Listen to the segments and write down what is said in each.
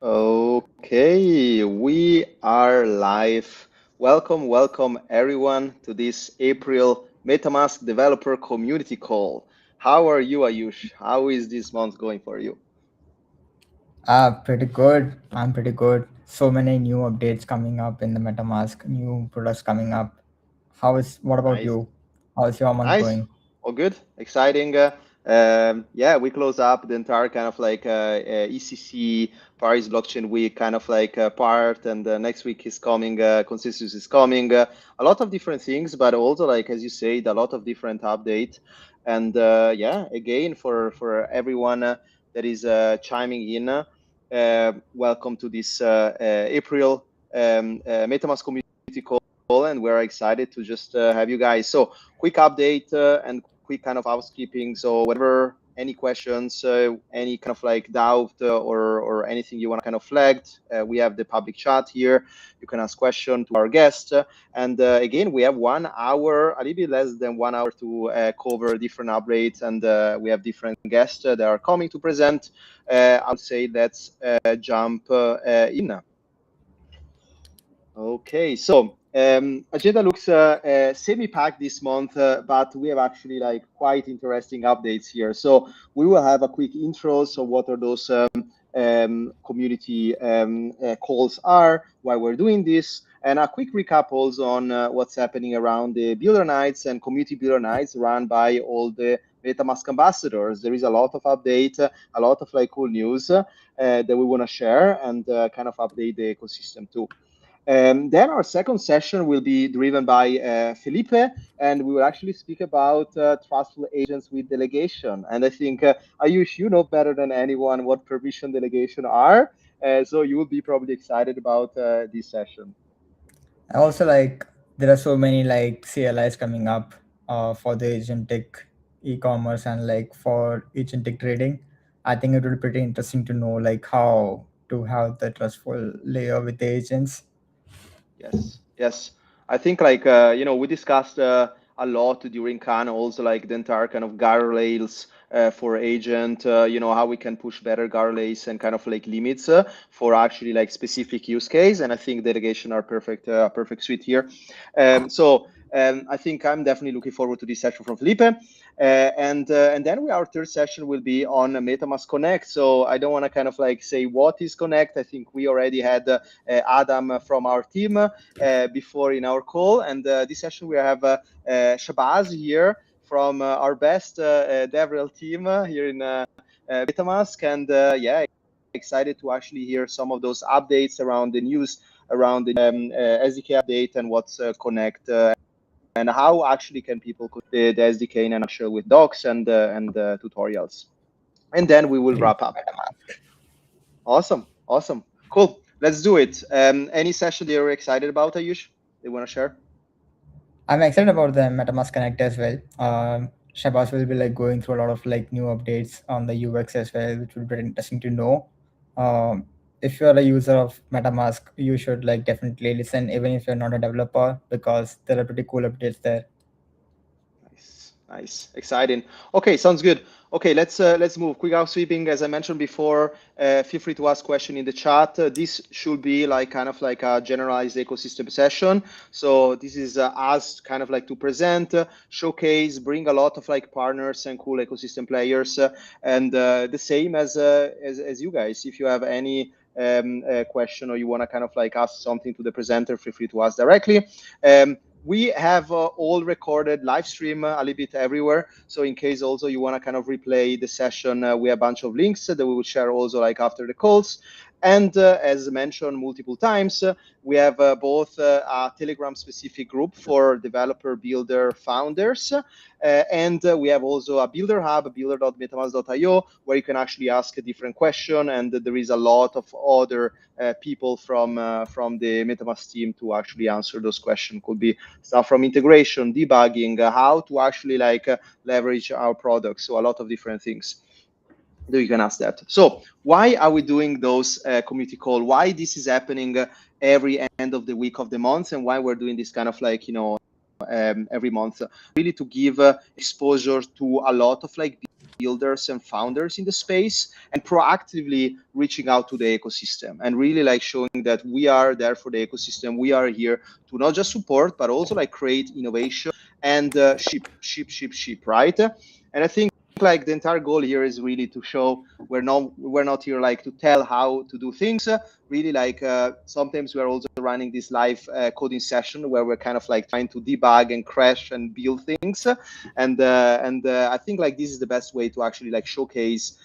Okay, we are live. Welcome everyone to this April MetaMask Developer Community Call. How are you, Ayush? How is this month going for you? Pretty good. I'm pretty good. So many new updates coming up in the MetaMask, new products coming up. What about Nice. you? How's your month Nice. going? All good. Exciting. Yeah, we close up the entire kind of like ECC Paris Blockchain Week kind of like part, and next week is coming. Consensus is coming. A lot of different things, but also like as you said, a lot of different update. And yeah, again for everyone that is chiming in, welcome to this April MetaMask Community Call, and we're excited to just have you guys. So quick update and quick kind of housekeeping. So whatever, any questions, any kind of like doubt or anything you want to kind of flagged, we have the public chat here. You can ask question to our guest. And again, we have 1 hour, a little bit less than 1 hour to cover different updates. And we have different guests that are coming to present. I would say let's jump in. Okay, so agenda looks semi-packed this month, but we have actually like quite interesting updates here. So we will have a quick intro. So what are those community calls are, why we're doing this, and a quick recap also on what's happening around the Builder Nights and Community Builder Nights run by all the MetaMask ambassadors. There is a lot of update, a lot of like cool news that we want to share and kind of update the ecosystem too. Then our second session will be driven by Felipe, and we will actually speak about trustful agents with delegation. And I think, Ayush, you know better than anyone what permission delegation are, so you will be probably excited about this session. I also like there are so many like CLIs coming up for the agentic e-commerce and like for agentic trading. I think it would be pretty interesting to know like how to have the trustful layer with the agents. Yes, yes. I think like we discussed a lot during Khan also like the entire kind of guardrails for agent, how we can push better guardrails and kind of like limits for actually like specific use case. And I think delegation are perfect suite here. I think I'm definitely looking forward to this session from Felipe. And then our third session will be on MetaMask Connect. So I don't want to kind of like say what is Connect. I think we already had Adam from our team before in our call. And this session we have Shabazz here from our best DevRel team here in MetaMask. And yeah, excited to actually hear some of those updates around the news around the SDK update and what's Connect and how actually can people put the SDK in a nutshell with docs and tutorials. And then we will wrap up. Awesome, cool. Let's do it. Any session that you're excited about, Ayush? You want to share? I'm excited about the MetaMask Connect as well. Shabazz will be like going through a lot of like new updates on the UX as well, which will be interesting to know. Um, if you're a user of MetaMask, you should like definitely listen, even if you're not a developer, because there are pretty cool updates there. Nice, exciting. Okay, sounds good. Okay, let's move. Quick housekeeping, as I mentioned before. Feel free to ask question in the chat. This should be like kind of like a generalized ecosystem session. So this is us kind of like to present, showcase, bring a lot of like partners and cool ecosystem players, and the same as you guys. If you have any question or you want to kind of like ask something to the presenter, feel free to ask directly. We have all recorded live stream a little bit everywhere. So in case also you want to kind of replay the session, we have a bunch of links that we will share also like after the calls. And as mentioned multiple times, we have both a Telegram specific group for developer builder founders. And we have also a builder hub, builder.metamask.io, where you can actually ask a different question. And there is a lot of other people from the MetaMask team to actually answer those questions. Could be stuff from integration, debugging, how to actually like leverage our products. So a lot of different things that you can ask that. So why are we doing those community call? Why this is happening every end of the week of the month, and why we're doing this kind of like, every month, really to give exposure to a lot of like builders and founders in the space, and proactively reaching out to the ecosystem and really like showing that we are there for the ecosystem. We are here to not just support, but also like create innovation and ship, right? And I think like the entire goal here is really to show we're not here like to tell how to do things. Really like sometimes we're also running this live coding session where we're kind of like trying to debug and crash and build things. And I think like this is the best way to actually like showcase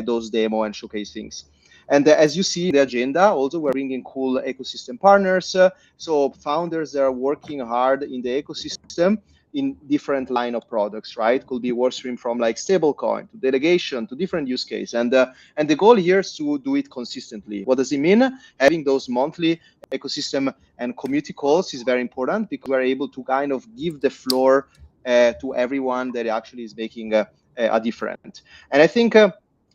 those demo and showcase things. And as you see in the agenda, also we're bringing cool ecosystem partners. So founders that are working hard in the ecosystem in different line of products, right? Could be work stream from like stablecoin to delegation to different use case. And the goal here is to do it consistently. What does it mean? Having those monthly ecosystem and community calls is very important because we're able to kind of give the floor to everyone that actually is making a difference. And I think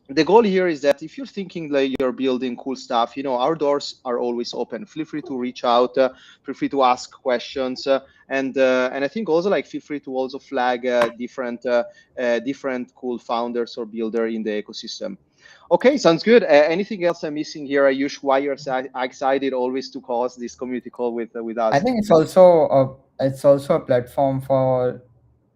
the goal here is that if you're thinking like you're building cool stuff, our doors are always open. Feel free to reach out, feel free to ask questions, and I think also like feel free to also flag different cool founders or builder in the ecosystem. Okay, sounds good. Anything else I'm missing here, Ayush? Why you're excited always to cause this community call with us? I think it's also a platform for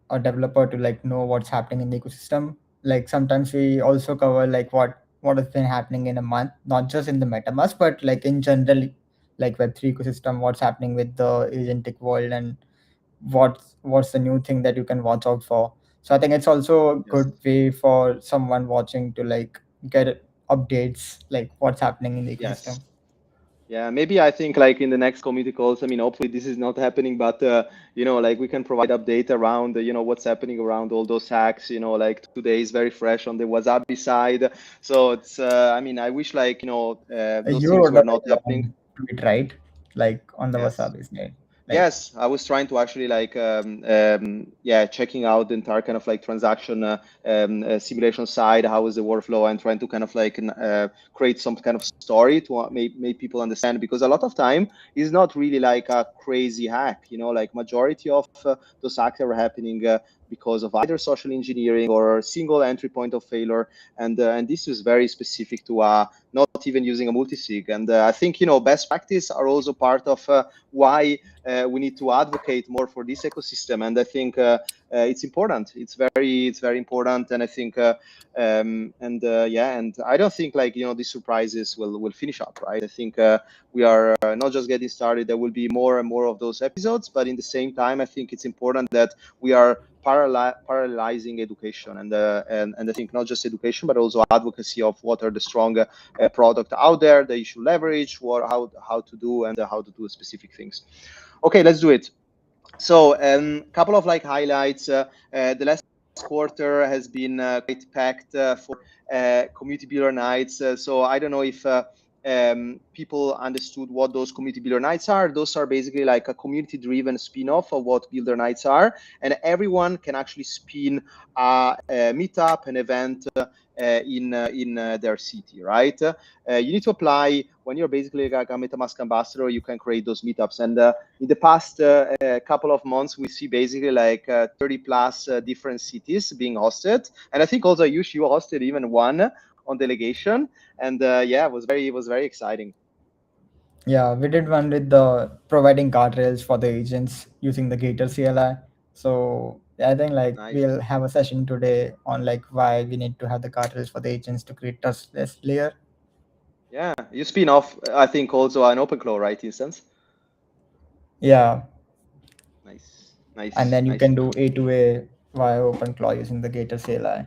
a developer to like know what's happening in the ecosystem. Like sometimes we also cover like what has been happening in a month, not just in the MetaMask, but like in general, like Web3 ecosystem, what's happening with the agentic world and what's the new thing that you can watch out for. So I think it's also a Yes. good way for someone watching to like get updates like what's happening in the Yes. ecosystem. Yeah, maybe I think like in the next community calls, I mean, hopefully this is not happening, but like we can provide update around, what's happening around all those hacks, like today is very fresh on the Wasabi side. So it's, I mean, I wish like, those You things wrote were a not very happening. long tweet, right? Like on the Yes. Wasabi's name. Like Yes, I was trying to actually like checking out the entire kind of like transaction simulation side. How is the workflow, and trying to kind of like create some kind of story to make people understand, because a lot of time is not really like a crazy hack. Like majority of those hacks are happening because of either social engineering or single entry point of failure, and this is very specific to not even using a multisig. And I think best practice are also part of why we need to advocate more for this ecosystem. And I think it's important. It's very important. And I think and I don't think like these surprises will finish up, right? I think we are not just getting started. There will be more and more of those episodes, but in the same time, I think it's important that we are parallelizing education, and I think not just education but also advocacy of what are the strong product out there that you should leverage, how to do, and how to do specific things. Okay, let's do it. So a couple of like highlights. The last quarter has been quite packed for community builder nights. So I don't know if people understood what those community builder nights are. Those are basically like a community driven spin-off of what builder nights are, and everyone can actually spin a meetup, an event in their city, right? You need to apply when you're basically like a MetaMask ambassador. You can create those meetups, and in the past couple of months, we see basically like 30 plus different cities being hosted, and I think also you hosted even one on Delegation, and yeah, it was very exciting. yeah, we did one with the providing guardrails for the agents using the Gator CLI. So I think like Nice. we'll have a session today on like why we need to have the guardrails for the agents to create trustless layer. Yeah, you spin off, I think, also an OpenClaw, right, instance? Yeah, Nice, and nice, then you nice. can do A2A via OpenClaw using the Gator CLI.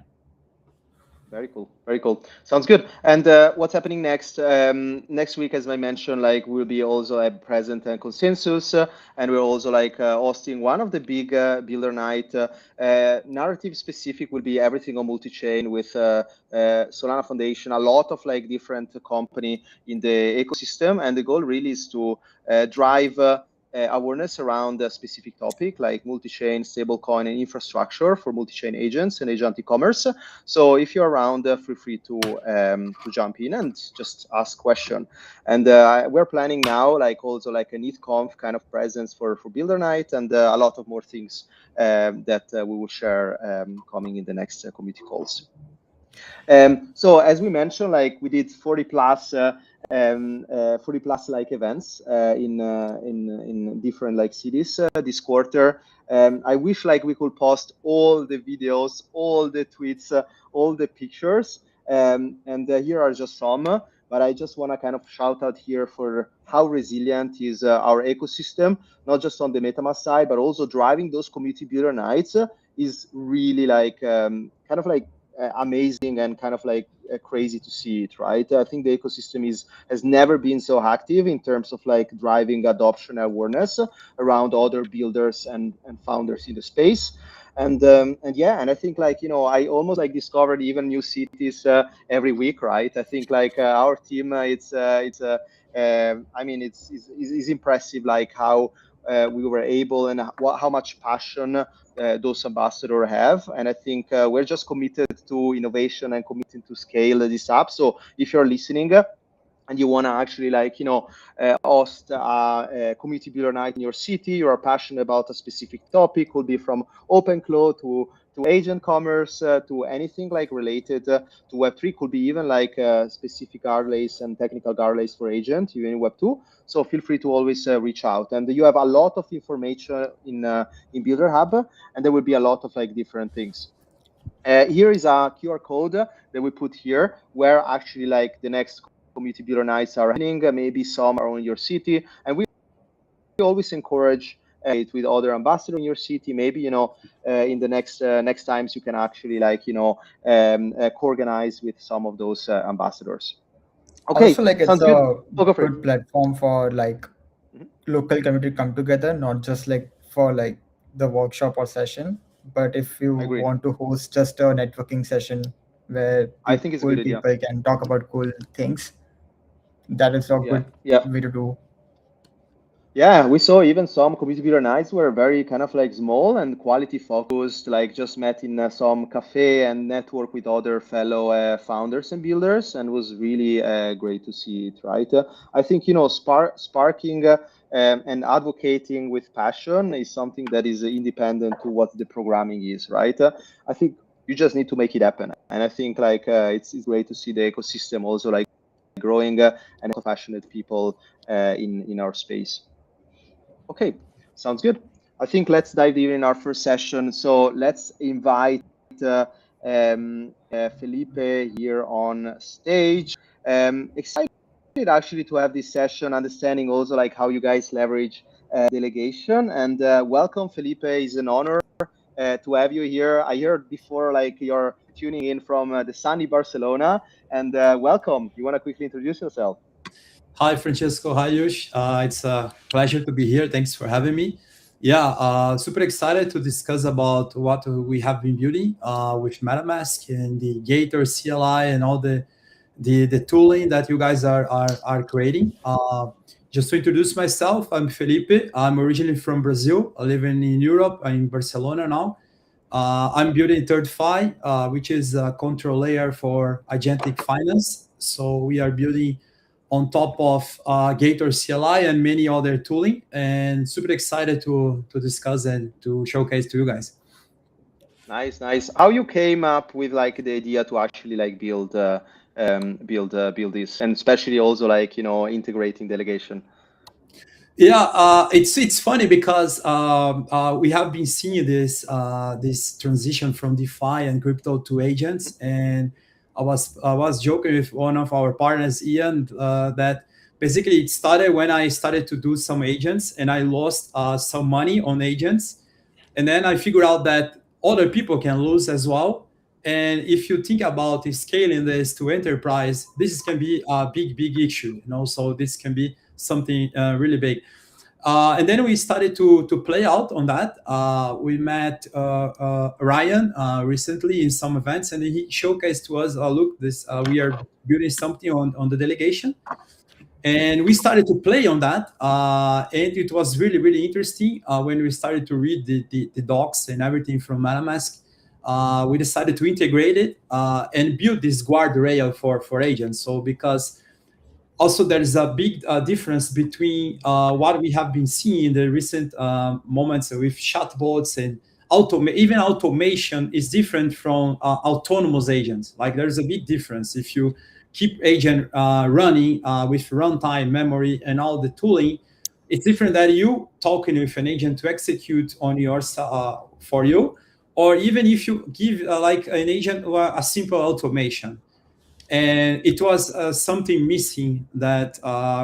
Very cool. Very cool. Sounds good. And what's happening next? Next week, as I mentioned, like we'll be also at Present and Consensus, and we're also like hosting one of the big builder night. Narrative specific will be everything on multi-chain with Solana Foundation, a lot of like different company in the ecosystem, and the goal really is to drive. Awareness around a specific topic like multi-chain, stablecoin, and infrastructure for multi-chain agents and agent e-commerce. So if you're around, feel free to jump in and just ask question. And we're planning now, like also like an ETHConf kind of presence for Builder Night, and a lot of more things that we will share coming in the next community calls. So as we mentioned, like we did 40 plus 40 plus like events in different like cities this quarter. I wish like we could post all the videos, all the tweets, all the pictures, and here are just some. But I just want to kind of shout out here for how resilient is our ecosystem, not just on the MetaMask side, but also driving those community builder nights is really like kind of like amazing and kind of like crazy to see it, right? I think the ecosystem has never been so active in terms of like driving adoption awareness around other builders and founders in the space. And yeah, and I think like I almost like discovered even new cities every week, right? I think like our team, I mean, it's impressive like how we were able and how much passion those ambassadors have. And I think we're just committed to innovation and committing to scale this up. So if you're listening, and you want to actually like host a community builder night in your city, you are passionate about a specific topic, could be from OpenClaw to agent commerce to anything like related to Web3, could be even like specific guardrails and technical guardrails for agent even in Web2. So feel free to always reach out, and you have a lot of information in Builder Hub, and there will be a lot of like different things. Here is a QR code that we put here, where actually like the next community builder nights are happening. Maybe some are in your city, and we always encourage it with other ambassadors in your city. Maybe in the next times you can actually like co-organize with some of those ambassadors. Okay, Also, like it's sounds good. a Go for it. good platform for like local community come together, not just like for like the workshop or session, but if you I agree. want to host just a networking session where I think it's a cool good idea. people can talk about cool things, that is a good Yeah. way to do. Yeah, we saw even some community builder nights were very kind of like small and quality focused, like just met in some cafe and network with other fellow founders and builders, and was really great to see it, right? I think, sparking and advocating with passion is something that is independent to what the programming is, right? I think you just need to make it happen. And I think like it's great to see the ecosystem also like growing and passionate people in our space. Okay, sounds good. I think let's dive in our first session. So let's invite Felipe here on stage. Excited actually to have this session, understanding also like how you guys leverage delegation. And welcome, Felipe. It's an honor to have you here. I heard before like you're tuning in from the sunny Barcelona, and welcome. You want to quickly introduce yourself? Hi, Francesco. Hi, Yush. It's a pleasure to be here. Thanks for having me. Yeah, super excited to discuss about what we have been building with MetaMask and the Gator CLI and all the tooling that you guys are creating. Just to introduce myself, I'm Felipe. I'm originally from Brazil. I live in Europe. I'm in Barcelona now. I'm building Thirdfy, which is a control layer for agentic finance. So we are building on top of Gator CLI and many other tooling, and super excited to discuss and to showcase to you guys. Nice, nice. How you came up with like the idea to actually like build this, and especially also like integrating delegation. Yeah, it's funny because we have been seeing this transition from DeFi and crypto to agents, and I was joking with one of our partners, Ian, that basically it started when I started to do some agents, and I lost some money on agents, and then I figured out that other people can lose as well. And if you think about scaling this to enterprise, this can be a big issue, So this can be something really big. And then we started to play out on that. We met Ryan recently in some events, and he showcased to us, look, this we are building something on the delegation. And we started to play on that, and it was really interesting. When we started to read the docs and everything from MetaMask, we decided to integrate it and build this guardrail for agents. So because also there is a big difference between what we have been seeing in the recent moments with chatbots and even automation is different from autonomous agents. Like there's a big difference. If you keep agent running with runtime memory and all the tooling, it's different than you talking with an agent to execute on your for you, or even if you give like an agent a simple automation. And it was something missing that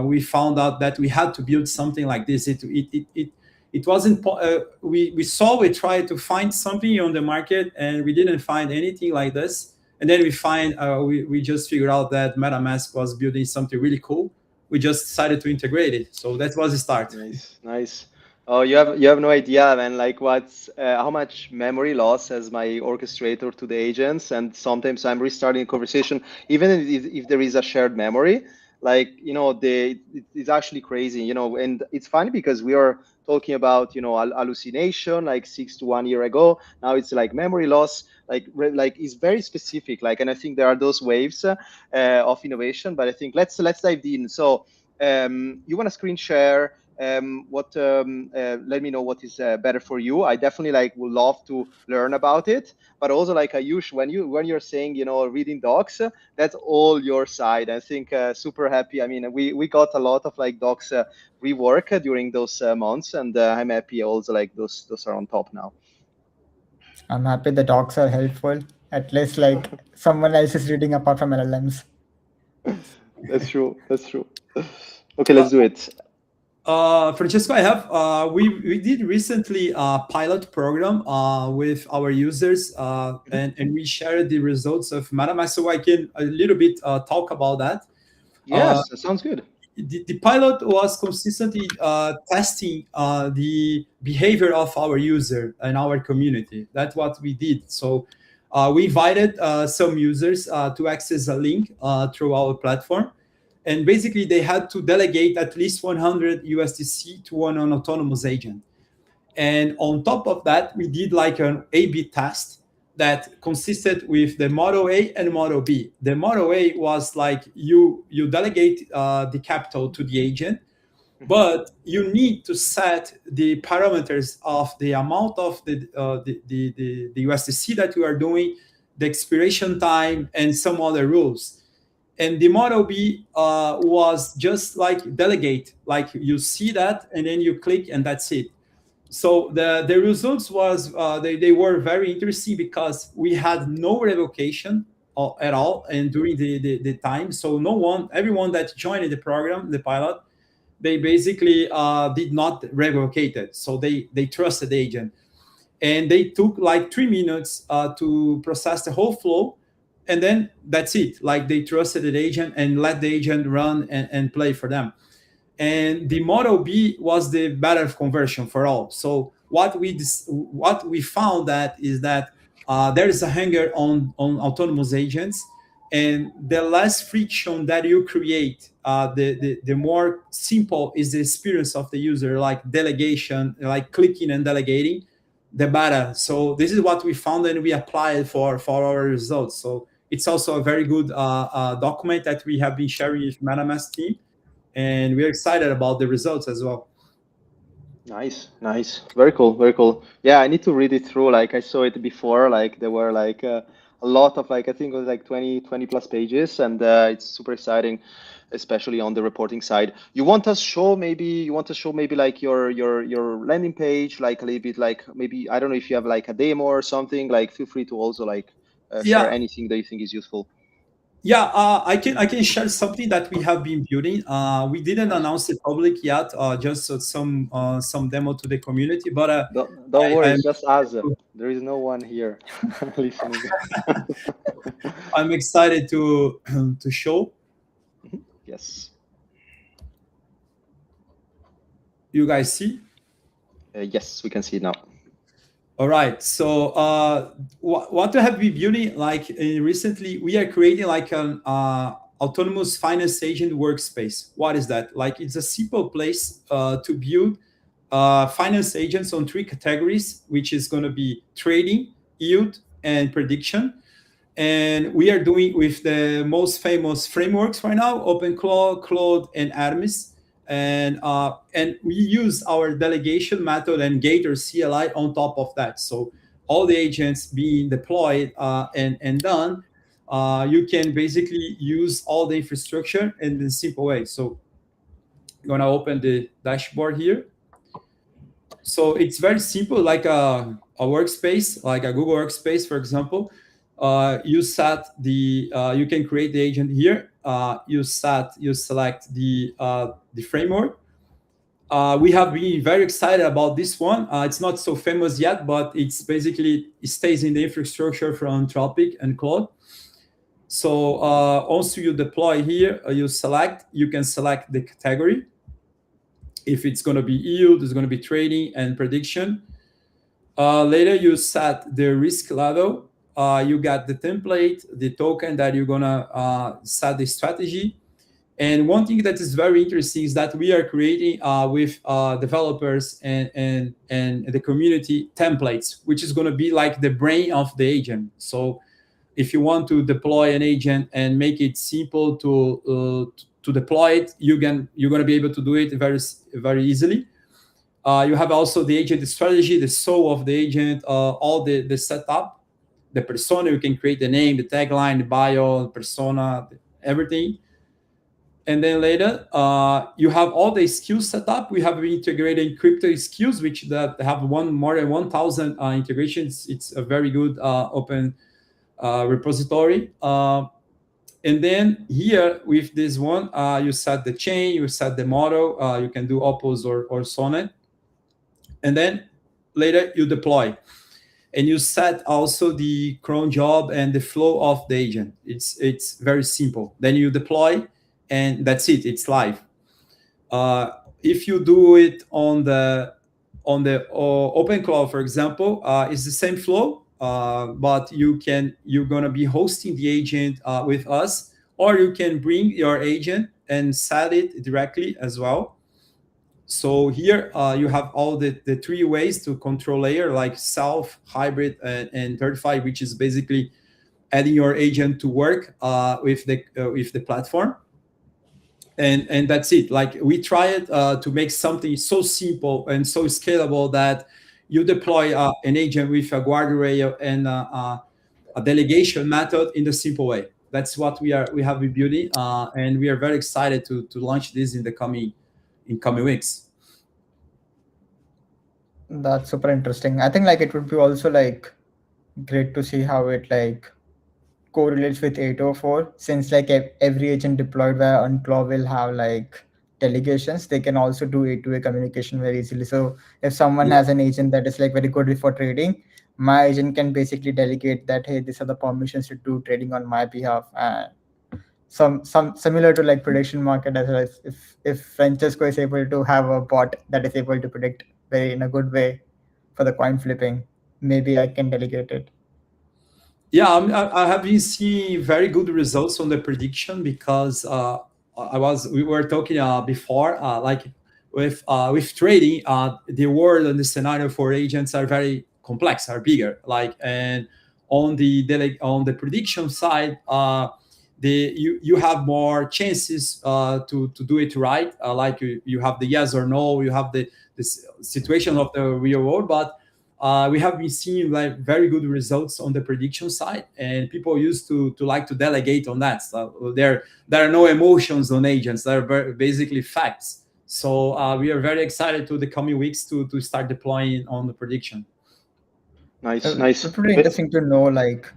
we found out that we had to build something like this. It wasn't we tried to find something on the market, and we didn't find anything like this. And then we just figured out that MetaMask was building something really cool. We just decided to integrate it. So that was the start. Nice. Oh, you have no idea, man. Like how much memory loss has my orchestrator to the agents, and sometimes I'm restarting a conversation, even if there is a shared memory. Like it's actually crazy, and it's funny because we are talking about hallucination like 6 to 1 year ago. Now it's like memory loss, like it's very specific. Like, and I think there are those waves of innovation. But I think let's dive in. So you want to screen share? Let me know what is better for you. I definitely would love to learn about it, but also Ayush, when you're saying reading docs, that's all your side. I think super happy. I mean, we got a lot of docs rework during those months, and I'm happy also those are on top now. I'm happy the docs are helpful. At least someone else is reading apart from LLMs. That's true. Okay, let's do it. Francesco, I have we did recently a pilot program with our users, and we shared the results of MetaMask, so I can a little bit talk about that. Yes, that sounds good. The pilot was consistently testing the behavior of our user and our community. That's what we did. So we invited some users to access a link through our platform. And basically, they had to delegate at least 100 USDC to one autonomous agent. And on top of that, we did an A/B test that consisted with the Model A and Model B. The Model A was you delegate the capital to the agent, but you need to set the parameters of the amount of the USDC that you are doing, the expiration time, and some other rules. And the Model B was just delegate, you see that, and then you click, and that's it. So the results was they were very interesting because we had no revocation at all, and during the time, so everyone that joined the program, the pilot, they basically did not revocate it. So they trusted the agent, and they took 3 minutes to process the whole flow. And then that's it. They trusted the agent and let the agent run and play for them. And the Model B was the better conversion for all. So what we found is that there is a hunger on autonomous agents, and the less friction that you create, the more simple is the experience of the user, like delegation, like clicking and delegating, the better. So this is what we found, and we applied for our results. So it's also a very good document that we have been sharing with MetaMask team, and we're excited about the results as well. Nice. Very cool. Yeah, I need to read it through. I saw it before, there were a lot of I think it was 20 plus pages, and it's super exciting, especially on the reporting side. You want to show maybe your landing page, a little bit, maybe, I don't know if you have a demo or something, feel free to also share anything that you think is useful. Yeah, I can share something that we have been building. We didn't announce it public yet, just some demo to the community. But don't worry, it's just us. There is no one here listening. I'm excited to show. Yes. You guys see? Yes, we can see it now. All right. So what we have been building recently, we are creating an autonomous finance agent workspace. What is that? It's a simple place to build finance agents on 3 categories, which is going to be trading, yield, and prediction. And we are doing with the most famous frameworks right now: OpenClaw, Claude, and Artemis. and we use our delegation method and Gator CLI on top of that. So all the agents being deployed and done, you can basically use all the infrastructure in a simple way. So I'm gonna open the dashboard here. So it's very simple, like a workspace, like a Google Workspace, for example. You set the, you can create the agent here. You select the framework. We have been very excited about this one. It's not so famous yet, but it's basically, it stays in the infrastructure from Anthropic and Claude. So also you deploy here, you can select the category. If it's going to be yield, it's going to be trading and prediction. Later you set the risk level. You got the template, the token that you're going to set the strategy. And one thing that is very interesting is that we are creating with developers and the community templates, which is going to be like the brain of the agent. So if you want to deploy an agent and make it simple to deploy it, you're going to be able to do it very, very easily. You have also the agent strategy, the soul of the agent, all the setup, the persona. You can create the name, the tagline, the bio, the persona, everything. And then later, you have all the skills set up. We have integrated crypto skills, which that have more than 1,000 integrations. It's a very good open repository. And then here with this one, you set the chain, you set the model, you can do Opus or Sonnet. And then later you deploy. And you set also the cron job and the flow of the agent. It's very simple. Then you deploy, and that's it. It's live. If you do it on the open cloud, for example, it's the same flow, but you're gonna be hosting the agent with us, or you can bring your agent and set it directly as well. So here you have all the 3 ways to control layer, like self, hybrid, and Thirdfy, which is basically adding your agent to work with the platform. And that's it. Like we tried to make something so simple and so scalable that you deploy an agent with a guardrail and a delegation method in the simple way. That's what we have been building, and we are very excited to launch this in the coming weeks. That's super interesting. I think like it would be also like great to see how it like correlates with 804, since like every agent deployed via Unclaw will have like delegations. They can also do A2A communication very easily. So if someone has an agent that is like very good for trading, my agent can basically delegate that, hey, these are the permissions to do trading on my behalf. Some similar to like prediction market as well. As if Francesco is able to have a bot that is able to predict very in a good way for the coin flipping, maybe I can delegate it. Yeah, I have been seeing very good results on the prediction, because we were talking before, like with trading, the world and the scenario for agents are very complex, are bigger. Like, and on the prediction side, you have more chances to do it right. Like you have the yes or no, you have the situation of the real world, but we have been seeing like very good results on the prediction side, and people used to like to delegate on that. So there are no emotions on agents; they're basically facts. So we are very excited to the coming weeks to start deploying on the prediction. Nice. It's pretty interesting to know. Like,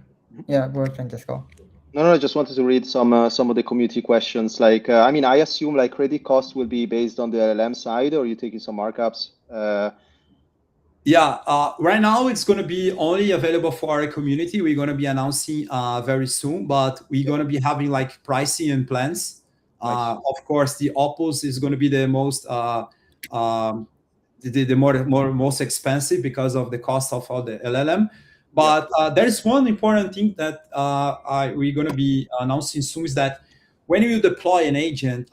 yeah, go ahead, Francesco. No, I just wanted to read some of the community questions. Like, I mean, I assume like credit cost will be based on the LLM side, or are you taking some markups? Yeah, right now it's going to be only available for our community. We're going to be announcing very soon, but we're going to be having like pricing and plans. Nice. Of course, the Opus is going to be the most most expensive because of the cost of all the LLM. But there is one important thing that we're going to be announcing soon, is that when you deploy an agent,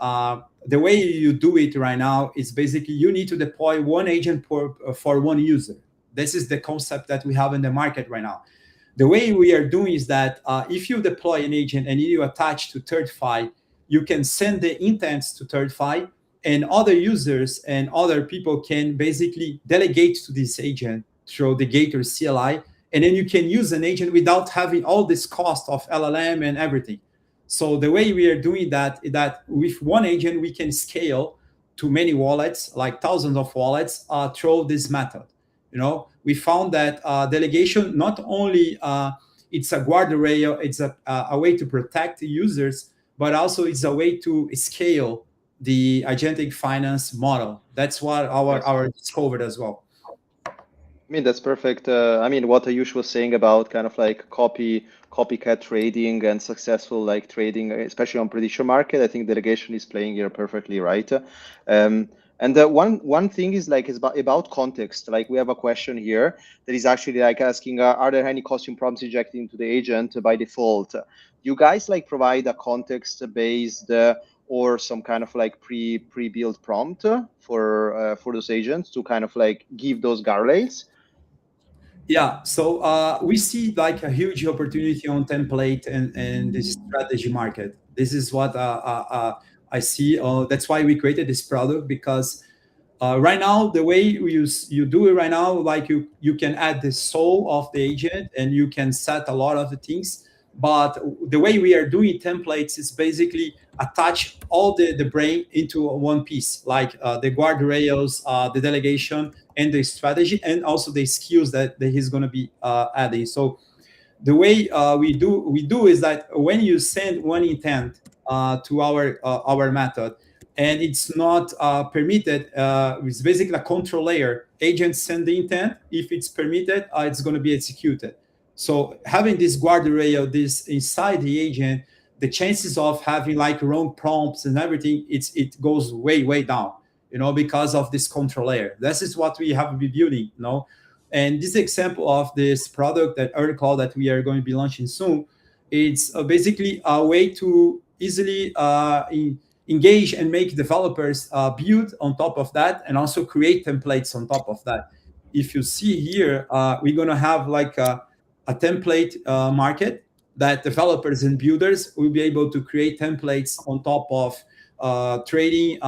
the way you do it right now is basically you need to deploy one agent for one user. This is the concept that we have in the market right now. The way we are doing is that if you deploy an agent and you attach to Thirdfy, you can send the intents to Thirdfy, and other users and other people can basically delegate to this agent through the Gator CLI, and then you can use an agent without having all this cost of LLM and everything. So the way we are doing that is that with one agent we can scale to many wallets, like thousands of wallets, through this method. We found that delegation not only it's a guardrail, it's a way to protect users, but also it's a way to scale the agentic finance model. That's what our discovered as well. I mean, that's perfect. I mean, what Ayush was saying about kind of like copycat trading and successful like trading, especially on prediction market, I think delegation is playing here perfectly, right? And one thing is like is about context. Like we have a question here that is actually like asking, are there any costume prompts injected into the agent by default? You guys like provide a context based or some kind of like pre-built prompt for those agents to kind of like give those guardrails? Yeah, so we see like a huge opportunity on template and this strategy market. This is what I see. That's why we created this product, because right now the way you do it right now, like you can add the soul of the agent and you can set a lot of the things. But the way we are doing templates is basically attach all the brain into one piece, like the guardrails, the delegation, and the strategy, and also the skills that he's going to be adding. So the way we do is that when you send one intent to our method, and it's not permitted, it's basically a control layer. Agents send the intent. If it's permitted, it's going to be executed. So having this guardrail, this inside the agent, the chances of having like wrong prompts and everything, it goes way down, because of this control layer. This is what we have been building, And this example of this product that Early Call that we are going to be launching soon, it's basically a way to easily engage and make developers build on top of that, and also create templates on top of that. If you see here, we're going to have like a template market that developers and builders will be able to create templates on top of trading,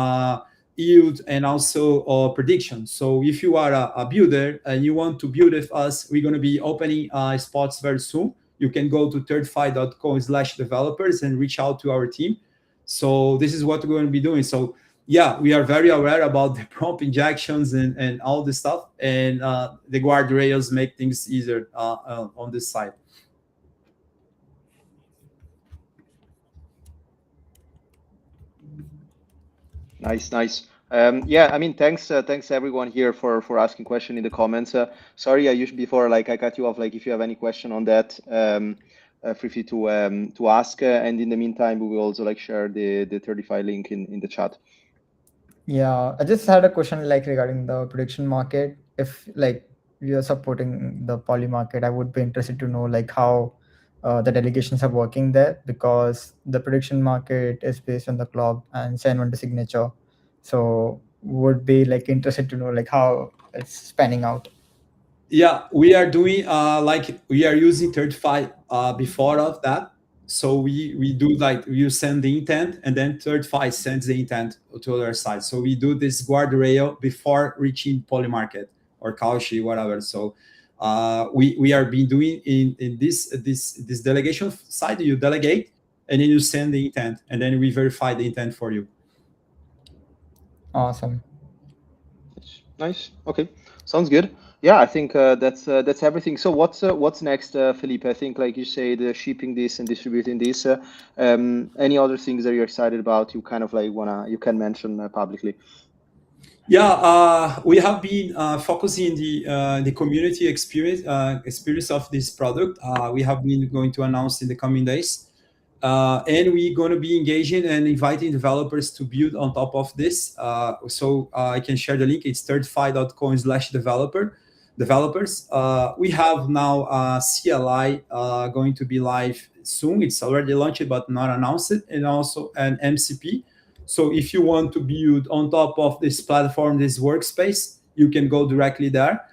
yield, and also prediction. So if you are a builder and you want to build with us, we're going to be opening spots very soon. You can go to thirdfy.com/developers and reach out to our team. So this is what we're going to be doing. So yeah, we are very aware about the prompt injections and all this stuff, and the guardrails make things easier on this side. Nice. Yeah, I mean, thanks everyone here for asking question in the comments. Sorry, before like I cut you off. Like if you have any question on that, feel free to ask. And in the meantime, we will also like share the Thirdfy link in the chat. Yeah, I just had a question like regarding the prediction market. If like we are supporting the poly market, I would be interested to know like how the delegations are working there, because the prediction market is based on the clock and send to signature. So would be like interested to know like how it's spanning out. Yeah, we are doing like we are using Thirdfy before of that. So we do like you send the intent, and then Thirdfy sends the intent to the other side. So we do this guardrail before reaching poly market or Cauchy, whatever. So we are being doing in this delegation side. You delegate, and then you send the intent, and then we verify the intent for you. Awesome. Nice. Okay, sounds good. Yeah, I think that's everything. So what's next, Felipe? I think like you said, shipping this and distributing this. Any other things that you're excited about? You kind of like you can mention publicly. Yeah, we have been focusing the community experience of this product. We have been going to announce in the coming days, and we're going to be engaging and inviting developers to build on top of this. So I can share the link. It's thirdfy.com/developers. We have now CLI going to be live soon. It's already launched but not announced, and also an MCP. So if you want to build on top of this platform, this workspace, you can go directly there.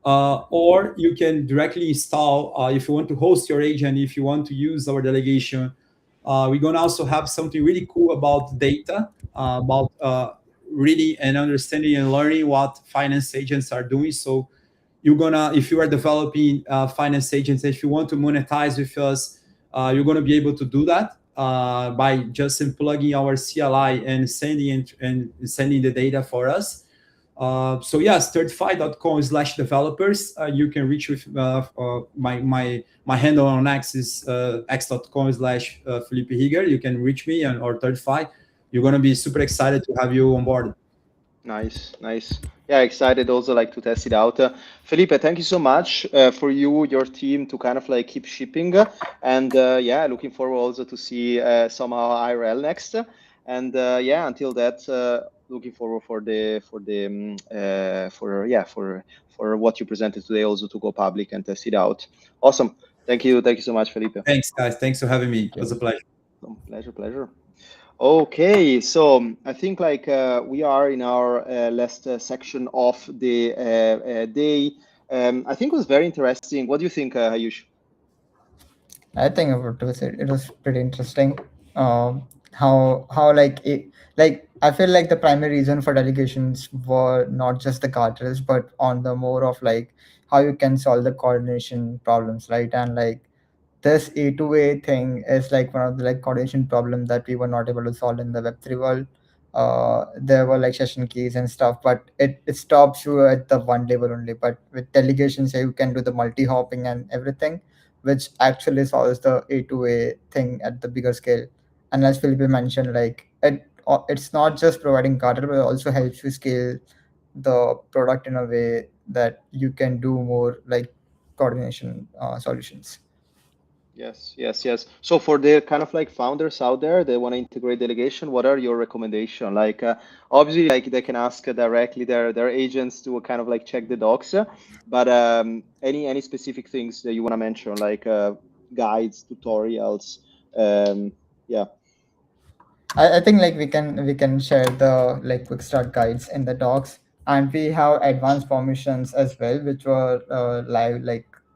Or you can directly install, if you want to host your agent, if you want to use our delegation. We're going to also have something really cool about data, about reading and understanding and learning what finance agents are doing. So you're gonna, if you are developing finance agents, if you want to monetize with us, you're gonna be able to do that by just plugging our CLI and sending the data for us. So yes, thirdfy.com/developers. You can reach with my handle on X is x.com/Felipe Rieger. You can reach me or Thirdfy. You're gonna be super excited to have you on board. Nice, nice. Yeah, excited also like to test it out. Felipe, thank you so much for your team to kind of like keep shipping, and yeah, looking forward also to see somehow IRL next. And yeah, until that, looking forward for what you presented today, also to go public and test it out. Awesome. Thank you so much, Felipe. Thanks, guys. Thanks for having me. It was a pleasure. Pleasure. Okay, so I think like we are in our last section of the day. I think it was very interesting. What do you think, Ayush? I think it was pretty interesting. How like I feel like the primary reason for delegations were not just the guardrails, but on the more of like how you can solve the coordination problems, right? And like this A2A thing is like one of the like coordination problem that we were not able to solve in the Web3 world. There were like session keys and stuff, but it stops you at the one level only. But with delegations, you can do the multi-hopping and everything, which actually solves the A2A thing at the bigger scale. And as Felipe mentioned, like it's not just providing guardrail, but it also helps you scale the product in a way that you can do more like coordination solutions. Yes. So for the kind of like founders out there, they want to integrate delegation. What are your recommendations? Like obviously, like they can ask directly their agents to kind of like check the docs. But any specific things that you want to mention, like guides, tutorials? Yeah. I think like we can share the like quick start guides in the docs, and we have advanced permissions as well, which were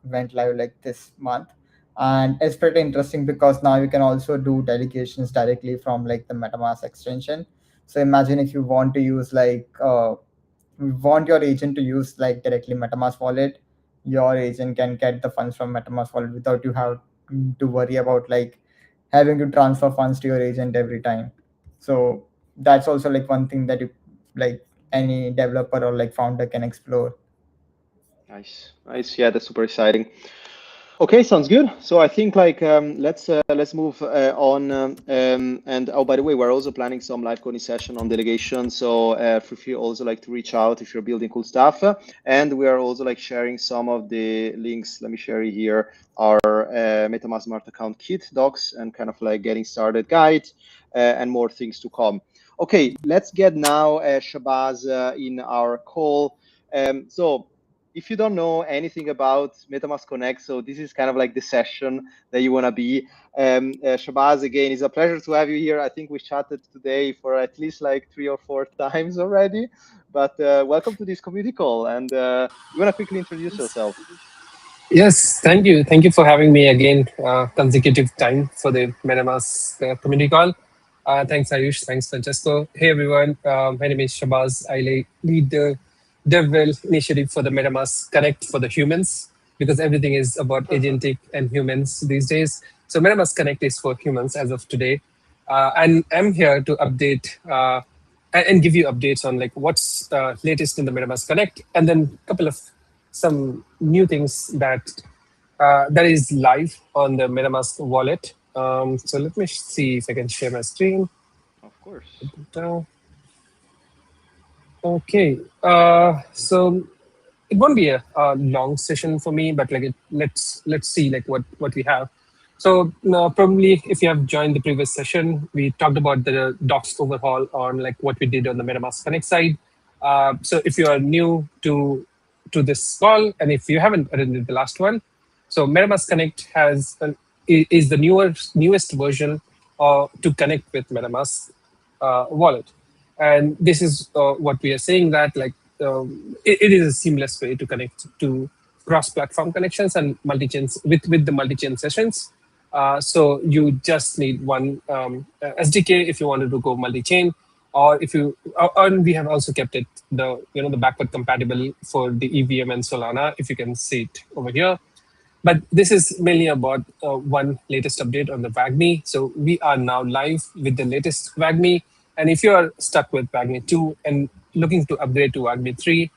went live like this month. And it's pretty interesting because now you can also do delegations directly from like the MetaMask extension. So imagine if you want to use want your agent to use like directly MetaMask wallet, your agent can get the funds from MetaMask wallet without you have to worry about like having to transfer funds to your agent every time. So that's also like one thing that you like any developer or like founder can explore. Nice. Yeah, that's super exciting. Okay, sounds good. So I think like let's move on. And oh, by the way, we're also planning some live coding session on delegation. So feel free also like to reach out if you're building cool stuff. And we are also like sharing some of the links. Let me share here our MetaMask Smart Account Kit docs and kind of like getting started guide and more things to come. Okay, let's get now Shabazz in our call. So if you don't know anything about MetaMask Connect, so this is kind of like the session that you want to be. Shabazz, again, it's a pleasure to have you here. I think we chatted today for at least like 3 or 4 times already, but welcome to this community call. And you want to quickly introduce yourself? Yes, thank you. Thank you for having me again, consecutive time for the MetaMask community call. Thanks, Ayush. Thanks, Francesco. Hey, everyone. My name is Shabazz. I lead the DevWell initiative for the MetaMask Connect for the humans, because everything is about agentic and humans these days. So MetaMask Connect is for humans as of today. And I'm here to update and give you updates on like what's latest in the MetaMask Connect, and then a couple of some new things that is live on the MetaMask wallet. So let me see if I can share my screen. Of course. Okay. So it won't be a long session for me, but like let's see like what we have. So probably if you have joined the previous session, we talked about the docs overhaul on like what we did on the MetaMask Connect side. So if you are new to this call, and if you haven't attended the last one, so MetaMask Connect is the newest version to connect with MetaMask wallet, and this is what we are saying, that like it is a seamless way to connect to cross-platform connections and multi-chains with the multi-chain sessions. So you just need one SDK if you wanted to go multi-chain. or if you, and we have also kept it the backward compatible for the EVM and Solana, if you can see it over here. But this is mainly about one latest update on the WAGMI. So we are now live with the latest WAGMI. And if you are stuck with WAGMI 2 and looking to upgrade to WAGMI 3,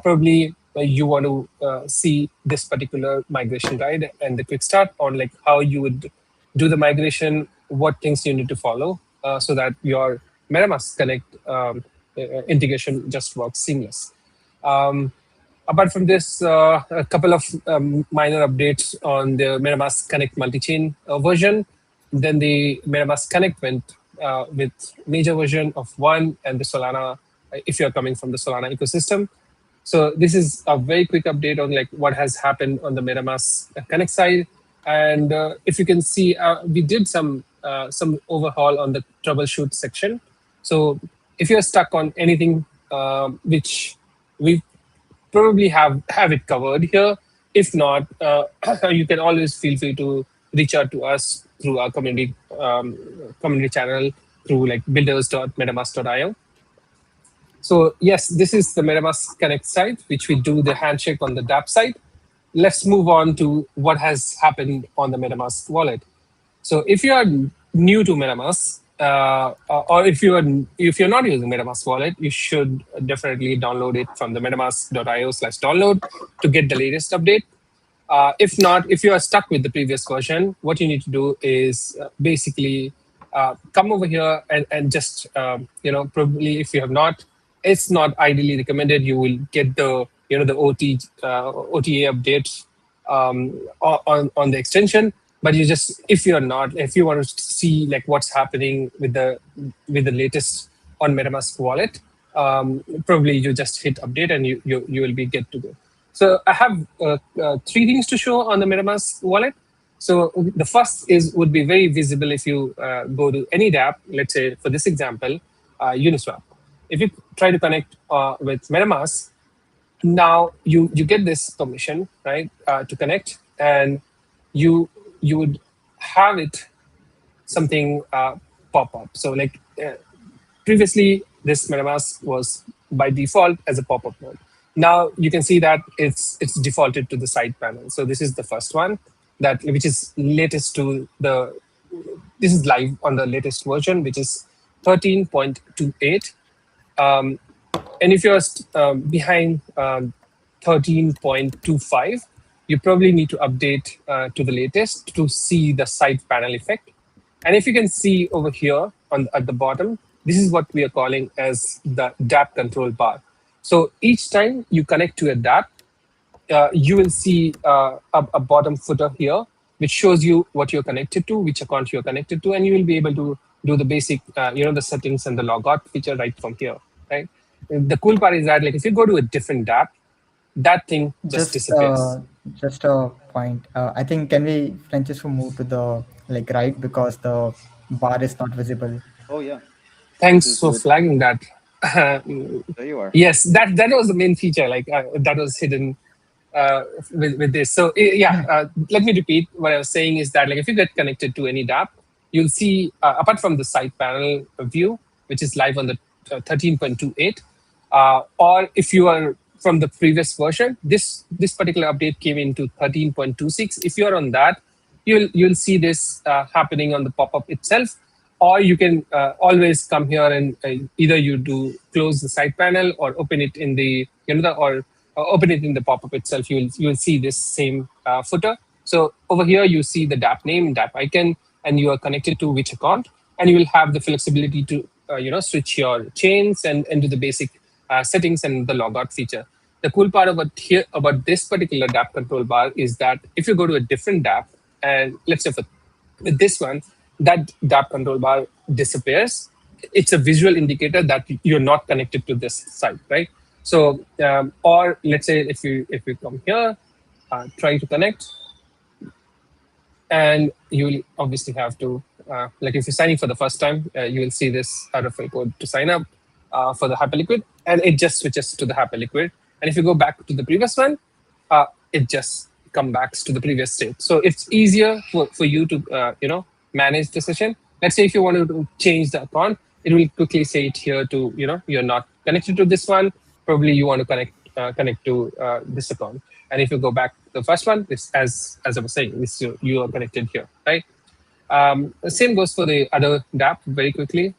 probably you want to see this particular migration guide and the quick start on like how you would do the migration, what things you need to follow so that your MetaMask Connect integration just works seamless. Apart from this, a couple of minor updates on the MetaMask Connect multi-chain version. Then the MetaMask Connect went with major version of 1 and the Solana, if you're coming from the Solana ecosystem. So this is a very quick update on like what has happened on the MetaMask Connect side. And if you can see, we did some overhaul on the troubleshoot section. So if you're stuck on anything which we probably have it covered here. If not, you can always feel free to reach out to us through our community channel through like builders.metamask.io. So yes, this is the MetaMask Connect side, which we do the handshake on the dApp side. Let's move on to what has happened on the MetaMask wallet. So if you are new to MetaMask, or if you're not using MetaMask wallet, you should definitely download it from the metamask.io/download to get the latest update. If not, if you are stuck with the previous version, what you need to do is basically come over here and just probably if you have not, it's not ideally recommended. You will get the the OTA updates on the extension. But you just, if you want to see like what's happening with the latest on MetaMask wallet, probably you just hit update and you will be good to go. So I have 3 things to show on the MetaMask wallet. So the first would be very visible if you go to any dApp. Let's say for this example, Uniswap. If you try to connect with MetaMask, now you get this permission, right, to connect, and you would have it something pop up. So like previously, this MetaMask was by default as a pop-up mode. Now you can see that it's defaulted to the side panel. So this is the first one which is latest to this is live on the latest version, which is 13.28. And if you're behind 13.25, you probably need to update to the latest to see the side panel effect. And if you can see over here at the bottom, this is what we are calling as the dApp control bar. So each time you connect to a dApp, you will see a bottom footer here, which shows you what you're connected to, which account you're connected to, and you will be able to do the basic, the settings and the logout feature right from here, right? The cool part is that like if you go to a different dApp, that thing just disappears. Just a point. I think can we Francisco move to the right, because the bar is not visible. Oh yeah. Thanks for flagging that. There you are. Yes, that was the main feature. Like that was hidden with this. So yeah, let me repeat what I was saying is that like if you get connected to any dApp, you'll see apart from the side panel view, which is live on the 13.28, or if you are from the previous version, this particular update came into 13.26. If you are on that, you'll see this happening on the pop-up itself, or you can always come here and either you do close the side panel or open it in the open it in the pop-up itself. You will see this same footer. So over here you see the dApp name, dApp icon, and you are connected to which account, and you will have the flexibility to switch your chains and do the basic settings and the logout feature. The cool part about this particular dApp control bar is that if you go to a different dApp, and let's say with this one, that dApp control bar disappears. It's a visual indicator that you're not connected to this site, right? So, or let's say if you come here, try to connect, and you will obviously have to, like if you're signing for the first time, you will see this RFL code to sign up for the Hyperliquid, and it just switches to the Hyperliquid. And if you go back to the previous one, it just comes back to the previous state. So it's easier for you to manage the session. Let's say if you want to change the account, it will quickly say it here to, you're not connected to this one. Probably you want to connect to this account. And if you go back to the first one, this, as I was saying, this you are connected here, right? The same goes for the other DApp very quickly.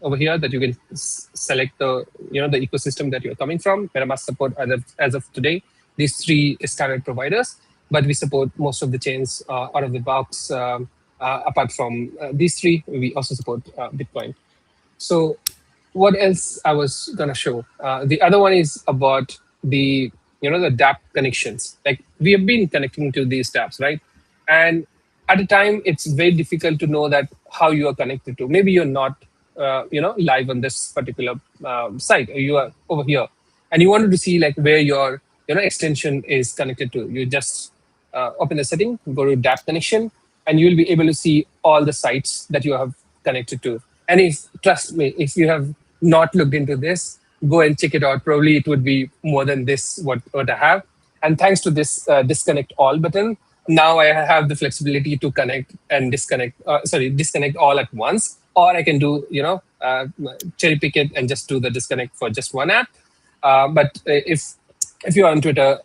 Over here, that you can select the the ecosystem that you're coming from. MetaMask support as of today these 3 standard providers, but we support most of the chains out of the box. Apart from these 3, we also support Bitcoin. So what else I was gonna show? The other one is about the the DApp connections. Like, we have been connecting to these dApps, right? And at a time, it's very difficult to know that how you are connected to. Maybe you're not live on this particular site, or you are over here, and you wanted to see like where your extension is connected to. You just open the setting, go to DApp connection, and you'll be able to see all the sites that you have connected to. And trust me, if you have not looked into this, go and check it out. Probably it would be more than this what I have. And thanks to this disconnect all button, now I have the flexibility to connect and disconnect. Disconnect all at once, or I can do cherry pick it and just do the disconnect for just one app. But if you're on Twitter,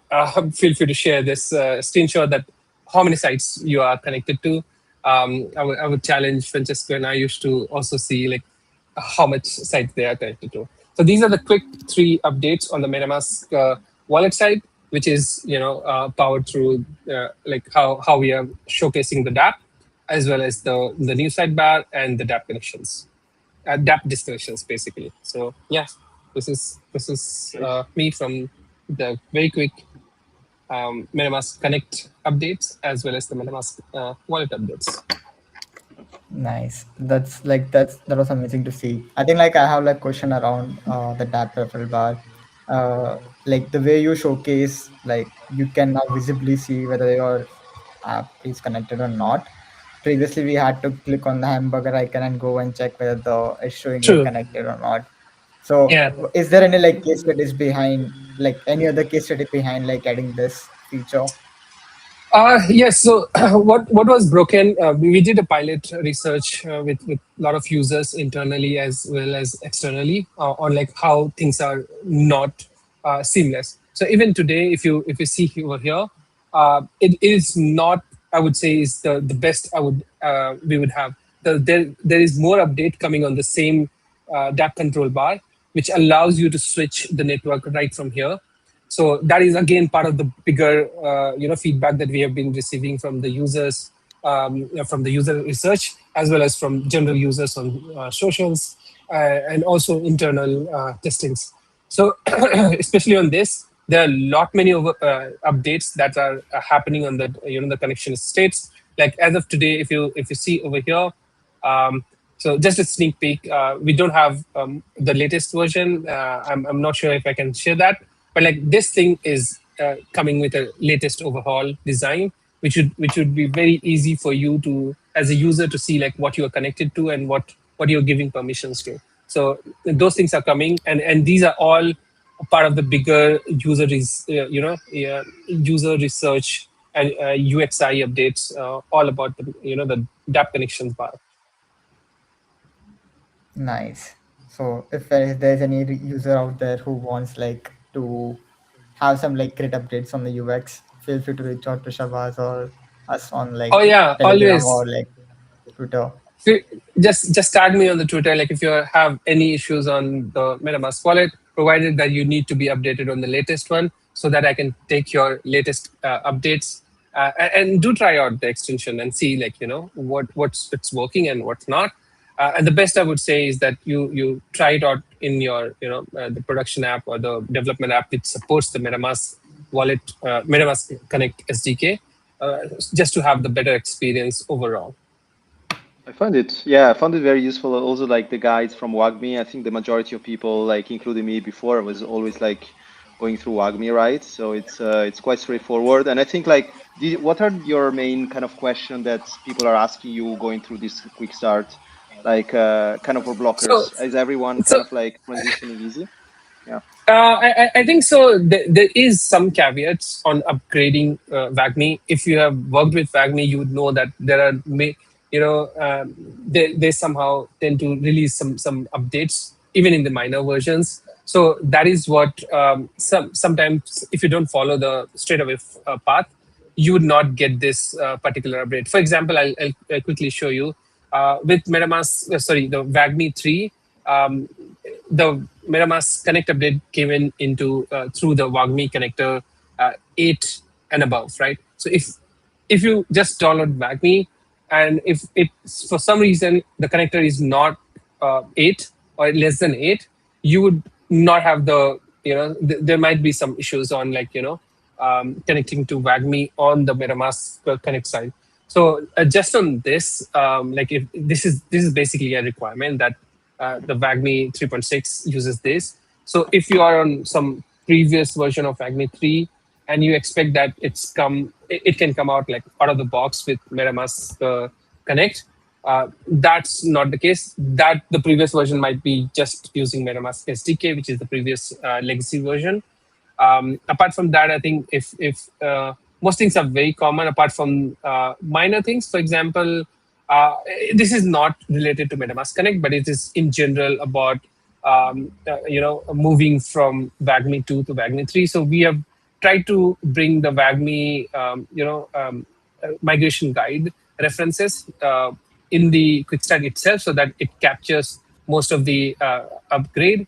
feel free to share this screenshot that how many sites you are connected to. I would challenge Francesco and I used to also see like how much sites they are connected to. So these are the quick 3 updates on the MetaMask wallet side, which is powered through like how we are showcasing the DApp, as well as the new sidebar and the DApp connections, DApp disconnections basically. So yeah, this is me from the very quick MetaMask Connect updates, as well as the MetaMask wallet updates. Nice. That was amazing to see. I think like I have like question around the DApp referral bar. Like the way you showcase, like you can now visibly see whether your app is connected or not. Previously, we had to click on the hamburger icon and go and check whether it's showing like True. connected or not. So, Yeah. is there any like case studies behind, like any other case study behind like adding this feature? Yes. So what was broken? We did a pilot research with a lot of users internally as well as externally on like how things are not seamless. So even today, if you see over here, it is not. I would say is the best. We would have. There is more update coming on the same DApp control bar, which allows you to switch the network right from here. So that is again part of the bigger, feedback that we have been receiving from the users, from the user research, as well as from general users on socials, and also internal testings. So especially on this, there are a lot many updates that are happening on the the connection states. Like as of today, if you see over here, so just a sneak peek, we don't have the latest version. I'm not sure if I can share that. But like this thing is coming with a latest overhaul design, which would be very easy for you to, as a user, to see like what you are connected to and what you're giving permissions to. So those things are coming, and these are all part of the bigger user user research and UXI updates, all about the the DApp connections bar. Nice. So if there's any user out there who wants like to have some like great updates on the UX, feel free to reach out to Shabazz or us on like Oh yeah, Telegram always. or like Twitter. Just tag me on the Twitter. Like if you have any issues on the MetaMask wallet, provided that you need to be updated on the latest one, so that I can take your latest updates and do try out the extension and see like what's working and what's not. And the best I would say is that you try it out in your the production app or the development app which supports the MetaMask wallet, MetaMask Connect SDK, just to have the better experience overall. I found it very useful. Also, like the guides from WAGMI, I think the majority of people, like including me before, was always like going through WAGMI, right? So it's quite straightforward. And I think like, what are your main kind of question that people are asking you going through this quick start, like kind of for blockers? Is everyone kind of like transitioning easy? Yeah. I think so. There is some caveats on upgrading WAGMI. If you have worked with WAGMI, you would know that there are they somehow tend to release some updates even in the minor versions. So that is what sometimes if you don't follow the straightaway path, you would not get this particular update. For example, I'll quickly show you with MetaMask. The WAGMI 3. The MetaMask Connect update came into through the WAGMI connector 8 and above, right? So if you just download WAGMI, and if it's for some reason the connector is not 8 or less than 8, you would not have there might be some issues on connecting to WAGMI on the MetaMask Connect side. So just on this, if this is basically a requirement that the WAGMI 3.6 uses this. So if you are on some previous version of WAGMI 3 and you expect that it can come out like out of the box with MetaMask Connect, that's not the case. That the previous version might be just using MetaMask SDK, which is the previous legacy version. Apart from that, I think if most things are very common, apart from minor things. For example, this is not related to MetaMask Connect, but it is in general about moving from WAGMI 2 to WAGMI 3. So we have tried to bring the WAGMI migration guide references in the quick start itself, so that it captures most of the upgrade.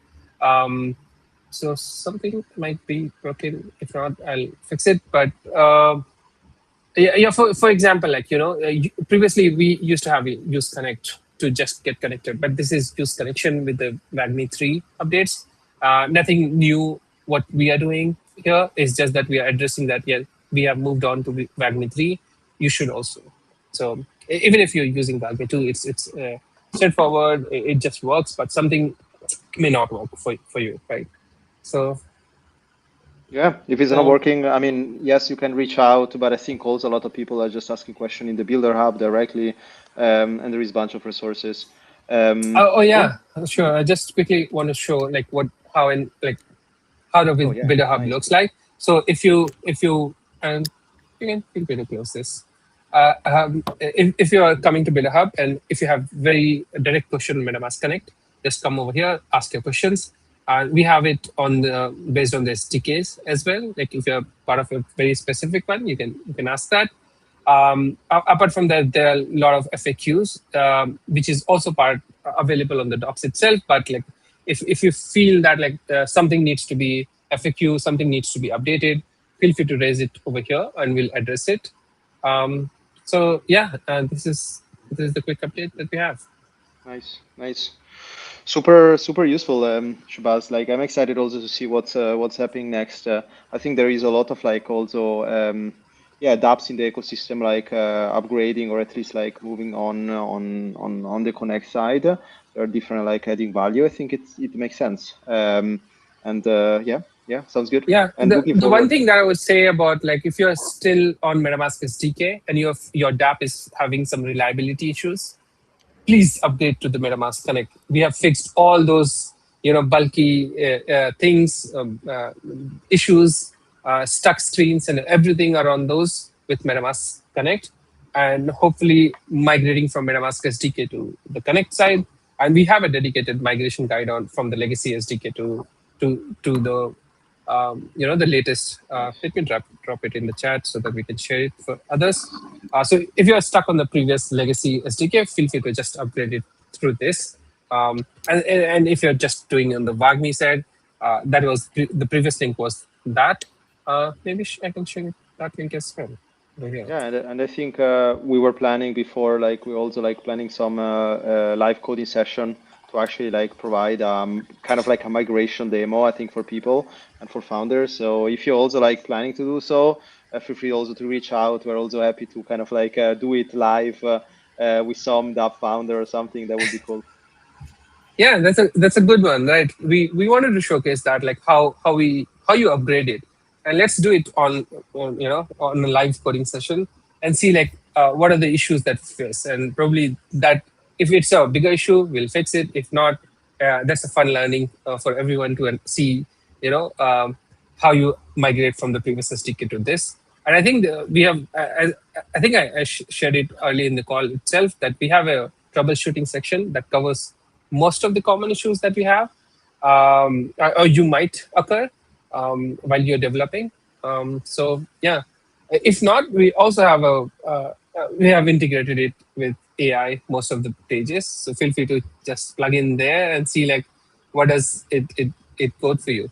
So something might be broken. If not, I'll fix it. But for example, previously we used to have use connect to just get connected, but this is use connection with the WAGMI 3 updates. Nothing new. What we are doing here is just that we are addressing that. Yeah, we have moved on to WAGMI 3. You should also. So even if you're using WAGMI 2, it's straightforward. It just works, but something may not work for you, right? So yeah, if it's not working, I mean, yes, you can reach out, but I think also a lot of people are just asking questions in the Builder Hub directly, and there is a bunch of resources. Sure. I just quickly want to show how the Builder Hub looks like. So if you and you can feel free to close this. If you are coming to Builder Hub and if you have very direct question on MetaMask Connect, just come over here, ask your questions. We have it based on the SDKs as well. Like if you're part of a very specific one, you can ask that. Apart from that, there are a lot of FAQs, which is also available on the docs itself. But if you feel that something needs to be FAQ, something needs to be updated, feel free to raise it over here and we'll address it. This is the quick update that we have. Nice. Super useful, Shabazz. I'm excited also to see what's happening next. I think there is a lot of also dApps in the ecosystem, upgrading or at least moving on the Connect side. There are different adding value. I think it makes sense. Sounds good. Yeah, and the one thing that I would say about if you're still on MetaMask SDK and your dApp is having some reliability issues, please update to the MetaMask Connect. We have fixed all those bulky things, issues, stuck screens, and everything around those with MetaMask Connect, and hopefully migrating from MetaMask SDK to the Connect side. And we have a dedicated migration guide from the legacy SDK to the the latest. Let me drop it in the chat so that we can share it for others. So if you are stuck on the previous legacy SDK, feel free to just upgrade it through this. And if you're just doing on the WAGMI side, that was the previous link was that. Maybe I can share that link as well. Yeah, and I think we were planning before, we're also planning some live coding session to actually provide kind of a migration demo, I think, for people and for founders. So if you're also planning to do so, feel free also to reach out. We're also happy to kind of do it live with some dApp founder or something. That would be cool. Yeah, that's a good one, right? We wanted to showcase that how you upgrade it, and let's do it on a live coding session and see what are the issues that face, and probably that. If it's a bigger issue, we'll fix it. If not, that's a fun learning for everyone to see, how you migrate from the previous SDK to this. And I think we have, I think I shared it early in the call itself that we have a troubleshooting section that covers most of the common issues that we have, or you might occur while you're developing. So yeah, if not, we also have we have integrated it with AI most of the pages. So feel free to just plug in there and see like what does it code for you.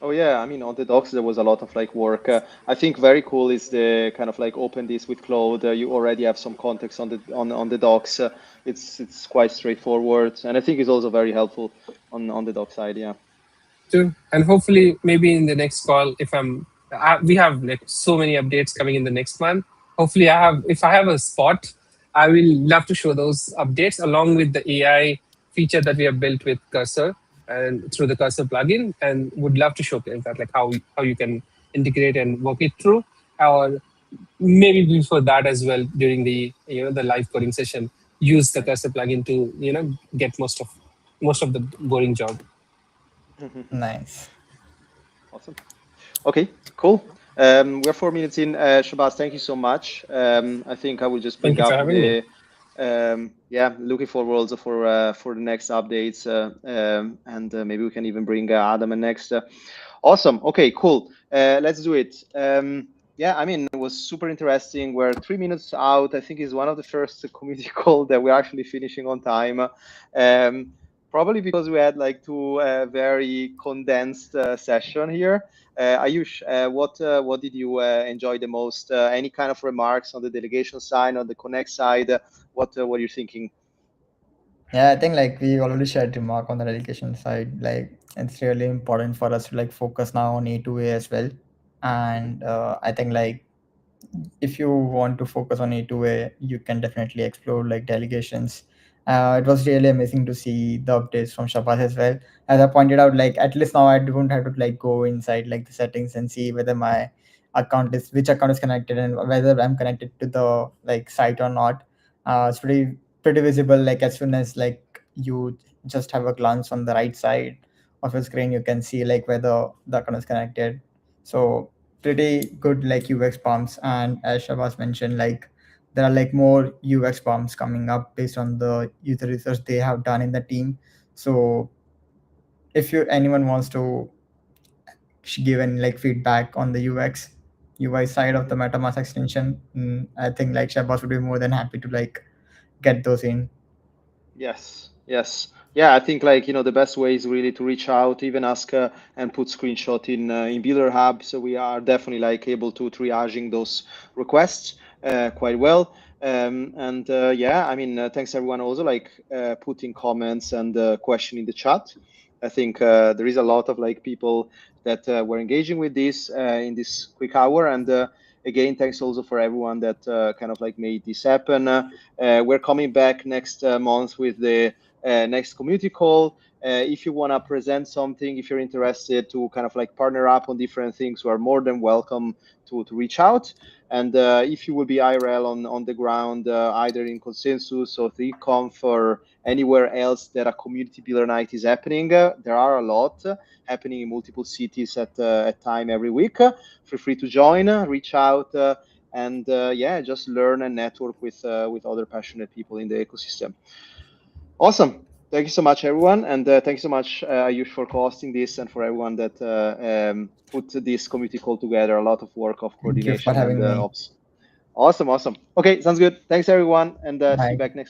Oh yeah, I mean on the docs there was a lot of like work. I think very cool is the kind of like open this with Claude. You already have some context on the docs. It's quite straightforward, and I think it's also very helpful on the doc side. Yeah. Too. And hopefully maybe in the next call, if we have like so many updates coming in the next month. Hopefully if I have a spot, I will love to show those updates along with the AI feature that we have built with Cursor and through the Cursor plugin, and would love to showcase that, like how you can integrate and work it through, or maybe before that as well during the the live coding session, use the Cursor plugin to get most of the boring job. Nice. Awesome. Okay, cool. We're 4 minutes in. Shabazz, thank you so much. I think I will just bring Thank you for up having me. yeah, looking forward also for the next updates, and maybe we can even bring Adam and next. Awesome. Okay, cool. Let's do it. Yeah, I mean, it was super interesting. We're 3 minutes out. I think it's one of the first community call that we're actually finishing on time. Probably because we had like two very condensed session here. Ayush, what did you enjoy the most? Any kind of remarks on the delegation side, on the Connect side? What are you thinking? Yeah, I think like we already shared remark on the delegation side. Like it's really important for us to like focus now on A2A as well. And I think like if you want to focus on A2A, you can definitely explore like delegations. It was really amazing to see the updates from Shabazz as well. As I pointed out, like at least now I don't have to like go inside like the settings and see whether my which account is connected and whether I'm connected to the like site or not. It's pretty visible. Like as soon as like you just have a glance on the right side of your screen, you can see like whether the account is connected. So pretty good like UX bumps, and as Shabazz mentioned, like there are like more UX bumps coming up based on the user research they have done in the team. So if anyone wants to give any like feedback on the UI side of the MetaMask extension, I think like Shabazz would be more than happy to like get those in. Yes. Yeah, I think like the best way is really to reach out, even ask and put screenshot in Builder Hub. So we are definitely like able to triaging those requests quite well. And yeah, I mean, thanks everyone also like putting comments and question in the chat. I think there is a lot of like people that were engaging with this in this quick hour, and again, thanks also for everyone that kind of like made this happen. We're coming back next month with the next community call. If you want to present something, if you're interested to kind of like partner up on different things, we are more than welcome to reach out. And if you will be IRL on the ground, either in Consensus or TheConf or anywhere else that a community builder night is happening, there are a lot happening in multiple cities at time every week. Feel free to join, reach out, and yeah, just learn and network with other passionate people in the ecosystem. Awesome. Thank you so much, everyone. And thank you so much, Ayush, for co-hosting this and for everyone that put this community call together. A lot of work of coordination Thank you for having and me. ops. Awesome. Okay, sounds good. Thanks, everyone. And see you Bye. back next